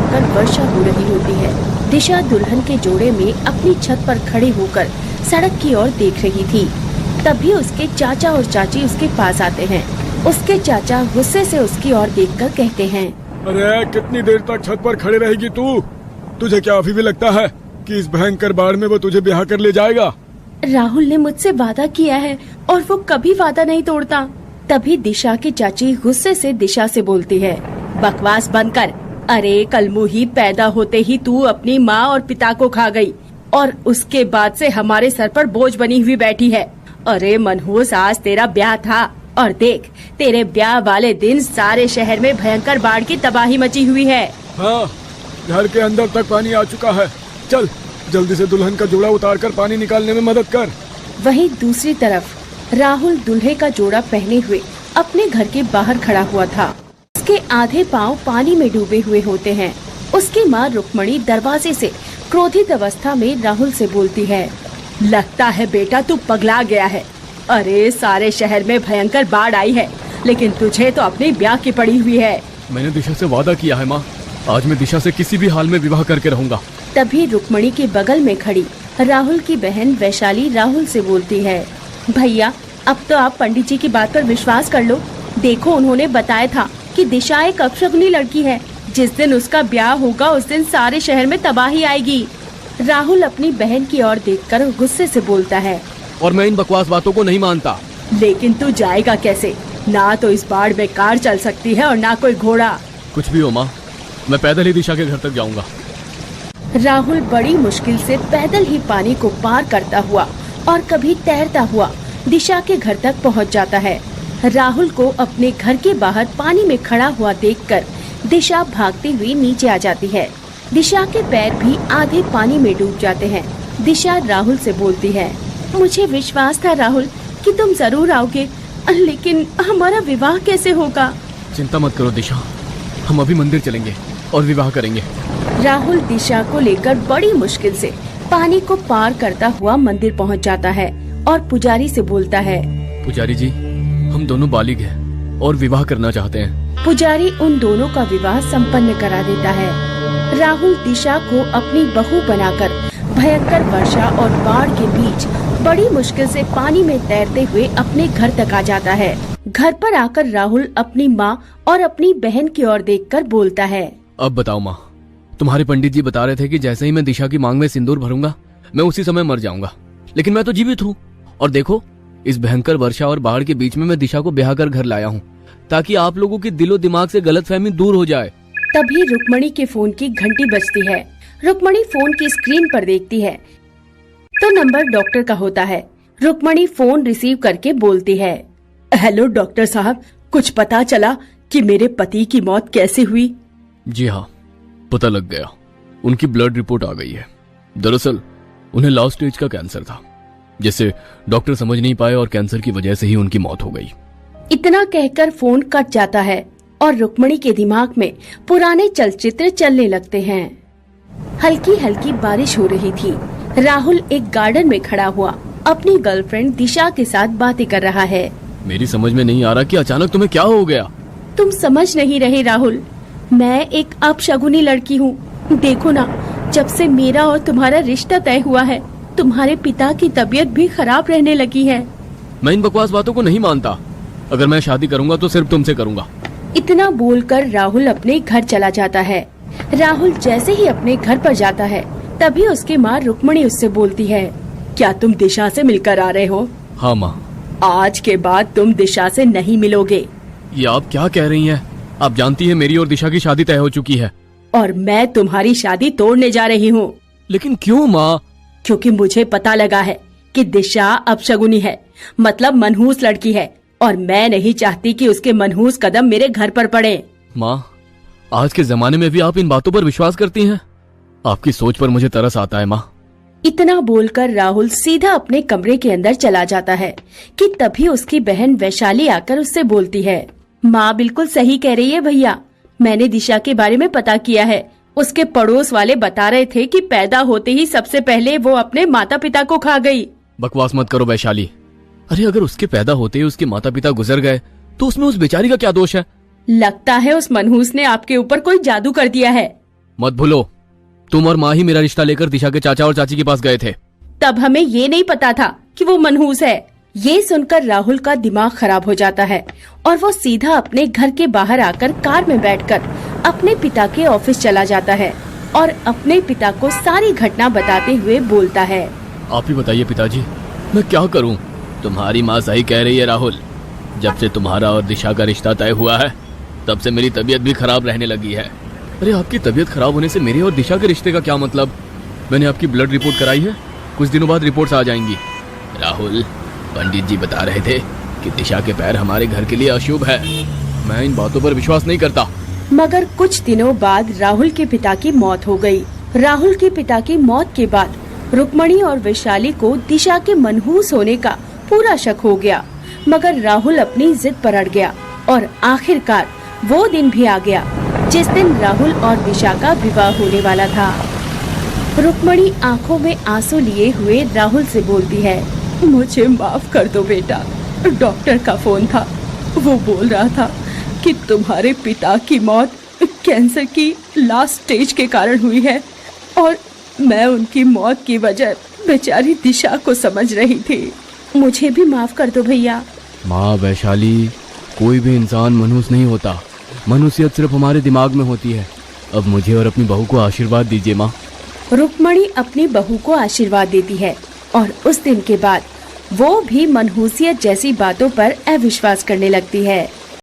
भयंकर वर्षा हो रही होती है। दिशा दुल्हन के जोड़े में अपनी छत पर खड़े होकर सड़क की ओर देख रही थी। तभी उसके चाचा और चाची उसके पास आते हैं। उसके चाचा गुस्से से उसकी ओर देखकर कहते हैं, अरे कितनी देर तक छत पर खड़े रहेगी तू? तुझे क्या अभी भी लगता है कि इस भयंकर बाढ़ में वो तुझे ब्याह कर ले जाएगा? राहुल ने मुझसे वादा किया है और वो कभी वादा नहीं तोड़ता। तभी दिशा की चाची गुस्से से दिशा से बोलती है, बकवास बंद कर। अरे कलमू ही पैदा होते ही तू अपनी माँ और पिता को खा गई और उसके बाद से हमारे सर पर बोझ बनी हुई बैठी है। अरे मनहूस, आज तेरा ब्याह था और देख तेरे ब्याह वाले दिन सारे शहर में भयंकर बाढ़ की तबाही मची हुई है। हाँ, घर के अंदर तक पानी आ चुका है। चल जल्दी से दुल्हन का जोड़ा उतारकर पानी निकालने में मदद कर। वहीं दूसरी तरफ राहुल दूल्हे का जोड़ा पहने हुए अपने घर के बाहर खड़ा हुआ था। उसके आधे पांव पानी में डूबे हुए होते हैं। उसकी माँ रुक्मणी दरवाजे से क्रोधित अवस्था में राहुल से बोलती है, लगता है बेटा तू पगला गया है। अरे सारे शहर में भयंकर बाढ़ आई है, लेकिन तुझे तो अपने ब्याह की पड़ी हुई है। मैंने दिशा से वादा किया है माँ, आज मैं दिशा से किसी भी हाल में विवाह करके रहूंगा। तभी रुक्मणी के बगल में खड़ी राहुल की बहन वैशाली राहुल से बोलती है, भैया अब तो आप पंडित जी की बात पर विश्वास कर लो। देखो उन्होंने बताया था कि दिशा एक अपशगुनी लड़की है। जिस दिन उसका ब्याह होगा उस दिन सारे शहर में तबाही आएगी। राहुल अपनी बहन की ओर देखकर गुस्से से बोलता है, और मैं इन बकवास बातों को नहीं मानता। लेकिन तू जाएगा कैसे? ना तो इस बाढ़ में कार चल सकती है और ना कोई घोड़ा। कुछ भी हो माँ, मैं पैदल ही दिशा के घर तक जाऊंगा। राहुल बड़ी मुश्किल से पैदल ही पानी को पार करता हुआ और कभी तैरता हुआ दिशा के घर तक पहुंच जाता है। राहुल को अपने घर के बाहर पानी में खड़ा हुआ देखकर दिशा भागती हुई नीचे आ जाती है। दिशा के पैर भी आधे पानी में डूब जाते हैं। दिशा राहुल से बोलती है, मुझे विश्वास था राहुल कि तुम जरूर आओगे, लेकिन हमारा विवाह कैसे होगा? चिंता मत करो दिशा, हम अभी मंदिर चलेंगे और विवाह करेंगे। राहुल दिशा को लेकर बड़ी मुश्किल से पानी को पार करता हुआ मंदिर पहुंच जाता है और पुजारी से बोलता है, पुजारी जी, हम दोनों बालिग हैं और विवाह करना चाहते हैं। पुजारी उन दोनों का विवाह संपन्न करा देता है। राहुल दिशा को अपनी बहू बनाकर भयंकर वर्षा और बाढ़ के बीच बड़ी मुश्किल से पानी में तैरते हुए अपने घर तक आ जाता है। घर पर आकर राहुल अपनी माँ और अपनी बहन की ओर देखकर बोलता है, अब बताओ माँ, तुम्हारे पंडित जी बता रहे थे कि जैसे ही मैं दिशा की मांग में सिंदूर भरूंगा मैं उसी समय मर जाऊंगा, लेकिन मैं तो जीवित हूँ। और देखो इस भयंकर वर्षा और बाढ़ के बीच में मैं दिशा को ब्याह कर घर लाया हूँ, ताकि आप लोगों की दिलो दिमाग से गलतफहमी दूर हो जाए। तभी रुक्मणी के फोन की घंटी बजती है। रुक्मणी फोन की स्क्रीन पर देखती है तो नंबर डॉक्टर का होता है। रुक्मणी फोन रिसीव करके बोलती है, हेलो डॉक्टर साहब, कुछ पता चला कि मेरे पति की मौत कैसे हुई? जी हाँ, पता लग गया। उनकी ब्लड रिपोर्ट आ गई है। दरअसल उन्हें लास्ट स्टेज का कैंसर था, जिसे डॉक्टर समझ नहीं पाए और कैंसर की वजह से ही उनकी मौत हो गई। इतना कहकर फोन कट जाता है और रुक्मणी के दिमाग में पुराने चलचित्र चलने लगते हैं। हल्की हल्की बारिश हो रही थी। राहुल एक गार्डन में खड़ा हुआ अपनी गर्लफ्रेंड दिशा के साथ बातें कर रहा है। मेरी समझ में नहीं आ रहा कि अचानक तुम्हें क्या हो गया। तुम समझ नहीं रहे राहुल, मैं एक अपशगुनी लड़की हूँ। देखो ना, जब से मेरा और तुम्हारा रिश्ता तय हुआ है तुम्हारे पिता की तबीयत भी खराब रहने लगी है। मैं इन बकवास बातों को नहीं मानता। अगर मैं शादी करूंगा तो सिर्फ तुमसे करूंगा। इतना बोलकर राहुल अपने घर चला जाता है। राहुल जैसे ही अपने घर पर जाता है तभी उसकी माँ रुक्मणी उससे बोलती है, क्या तुम दिशा से मिलकर आ रहे हो? हाँ माँ। आज के बाद तुम दिशा से नहीं मिलोगे। ये आप क्या कह रही हैं? आप जानती हैं मेरी और दिशा की शादी तय हो चुकी है। और मैं तुम्हारी शादी तोड़ने जा रही हूँ। लेकिन क्यों माँ? क्योंकि मुझे पता लगा है कि दिशा अपशगुनी है, मतलब मनहूस लड़की है, और मैं नहीं चाहती कि उसके मनहूस कदम मेरे घर पर पड़े। माँ, आज के जमाने में भी आप इन बातों पर विश्वास करती हैं? आपकी सोच पर मुझे तरस आता है माँ। इतना बोलकर राहुल सीधा अपने कमरे के अंदर चला जाता है कि तभी उसकी बहन वैशाली आकर उससे बोलती है, माँ बिल्कुल सही कह रही है भैया, मैंने दिशा के बारे में पता किया है। उसके पड़ोस वाले बता रहे थे कि पैदा होते ही सबसे पहले वो अपने माता पिता को खा गई। बकवास मत करो वैशाली। अरे अगर उसके पैदा होते ही उसके माता पिता गुजर गए तो उसमें उस बेचारी का क्या दोष है? लगता है उस मनहूस ने आपके ऊपर कोई जादू कर दिया है। मत भूलो, तुम और माँ ही मेरा रिश्ता लेकर दिशा के चाचा और चाची के पास गए थे। तब हमें ये नहीं पता था कि वो मनहूस है। ये सुनकर राहुल का दिमाग खराब हो जाता है और वो सीधा अपने घर के बाहर आकर कार में बैठकर अपने पिता के ऑफिस चला जाता है और अपने पिता को सारी घटना बताते हुए बोलता है। आप ही बताइए पिताजी, मैं क्या करूं? तुम्हारी माँ सही कह रही है राहुल। जब से तुम्हारा और दिशा का रिश्ता तय हुआ है, तब से मेरी तबीयत भी खराब रहने लगी है। अरे आपकी तबीयत खराब होने से मेरे और दिशा के रिश्ते का क्या मतलब? मैंने आपकी ब्लड रिपोर्ट कराई है, कुछ दिनों बाद रिपोर्ट्स आ जाएंगी। राहुल, पंडित जी बता रहे थे कि दिशा के पैर हमारे घर के लिए अशुभ है। मैं इन बातों पर विश्वास नहीं करता। मगर कुछ दिनों बाद राहुल के पिता की मौत हो गई। राहुल के पिता की मौत के बाद रुक्मणी और वैशाली को दिशा के मनहूस होने का पूरा शक हो गया। मगर राहुल अपनी जिद पर अड़ गया और आखिरकार वो दिन भी आ गया जिस दिन राहुल और दिशा का विवाह होने वाला था। रुक्मणी आंखों में आंसू लिए हुए राहुल से बोलती है, मुझे माफ कर दो बेटा। डॉक्टर का फोन था, वो बोल रहा था कि तुम्हारे पिता की मौत कैंसर की लास्ट स्टेज के कारण हुई है और मैं उनकी मौत की वजह बेचारी दिशा को समझ रही थी। मुझे भी माफ कर दो भैया। माँ वैशाली, कोई भी इंसान मनहूस नहीं होता। मनुष्यत सिर्फ हमारे दिमाग में होती है। अब मुझे और अपनी बहू को आशीर्वाद दीजिए माँ। रुक्मणी अपनी बहू को आशीर्वाद देती है और उस दिन के बाद वो भी मनहूसियत जैसी बातों पर अविश्वास करने लगती है।